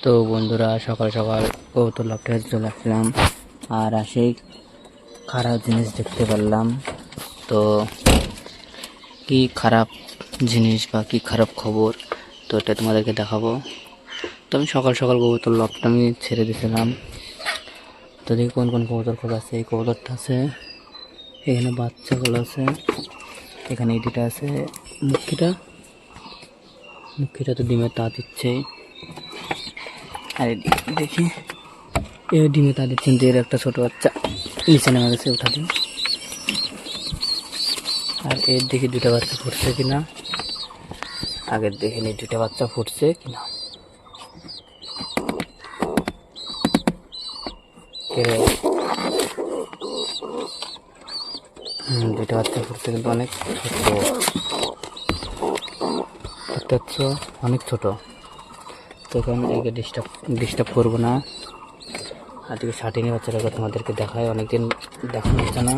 তো বন্ধুরা, সকাল সকাল কবুতর লফটে চলে আসলাম আর আসেই খারাপ জিনিস দেখতে পারলাম। তো কি খারাপ জিনিস বা কি খারাপ খবর, তো এটা তোমাদেরকে দেখাবো। তো আমি সকাল সকাল কবুতর লফটটা আমি ছেড়ে দিয়েছিলাম। তো দেখি কোন কোন কবুতর খোঁজ আছে। এই কবুতরটা আছে, এখানে বাচ্চাগুলো আছে, এখানে এই দুটা আছে। মুখিটা তো ডিমের তা দিচ্ছে। আর দেখি এ ডিমে তা দিচ্ছেন যে এর একটা ছোট বাচ্চা নিচে নেমে গেছে, উঠা দিন। আর এর দেখি দুটা বাচ্চা ফুটছে কিনা, আগের দেখিনি দুটা বাচ্চা ফুটছে কিনা। দুটা বাচ্চা ফুটছে কিন্তু অনেক ছোট, দেখতে পাচ্ছ অনেক ছোট। তো এখন একে ডিস্টার্ব করবো না। আর দিকে শাটিনের বাচ্চাটাকে তোমাদেরকে দেখায়, অনেকদিন দেখানো হচ্ছে না,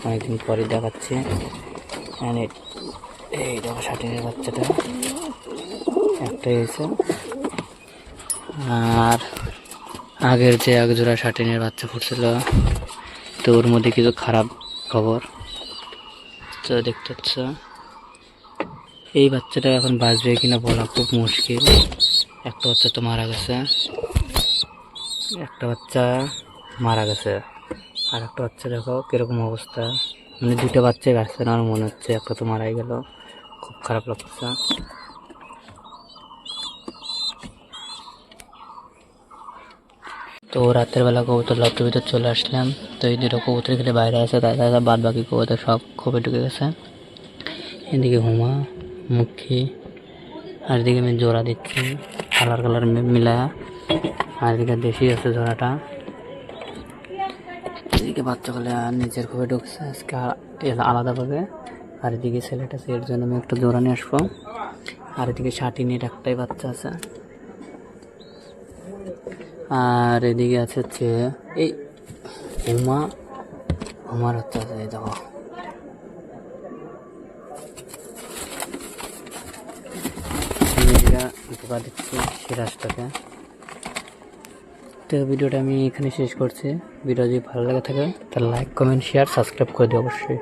অনেকদিন পরে দেখাচ্ছে। এই দেখো শাটিনের বাচ্চাটা একটাই হয়েছে। আর আগের যে এক জোড়া শাটিনের বাচ্চা ফুটছিল, তো ওর মধ্যে কিছু খারাপ খবর। তো দেখতে পাচ্ছ এই বাচ্চাটা এখন বাঁচবে কিনা বলা খুব মুশকিল। একটা বাচ্চা তো মারা গেছে, আর একটা বাচ্চা দেখো কিরকম অবস্থা, মানে দুটো বাচ্চাই বাঁচছে না আমার মনে হচ্ছে, একটা তো মারাই গেল। খুব খারাপ লাগছে। তো রাতের বেলা কবুতর লফটের ভিতর চলে আসলাম। তো এই দুটো কবুতর খেলে বাইরে আছে, তাছাড়া বাদ বাকি কবুতর সব খোপে ঢুকে গেছে। এদিকে হুমা, মুখী, আর এদিকে আমি জোড়া দিচ্ছি কালার মিলা। আর এদিকে দেশি আছে জোড়াটা। এদিকে বাচ্চাগুলো নিচের খোপে ঢুকছে আজকে আলাদাভাবে। আর এদিকে ছেলেটা আছে, এর জন্য আমি একটা জোড়া নিয়ে আসবো। আর এদিকে শাটিনের একটাই বাচ্চা আছে। আর এদিকে আছে হচ্ছে এই হুমার হচ্ছে আছে, এই দেখো ধোকা দিচ্ছি সিরাজটাকে। তো ভিডিওটা আমি এখানে শেষ করছি। ভিডিও যদি ভালো লাগে থাকে তাহলে লাইক, কমেন্ট, শেয়ার, সাবস্ক্রাইব করে দিও অবশ্যই।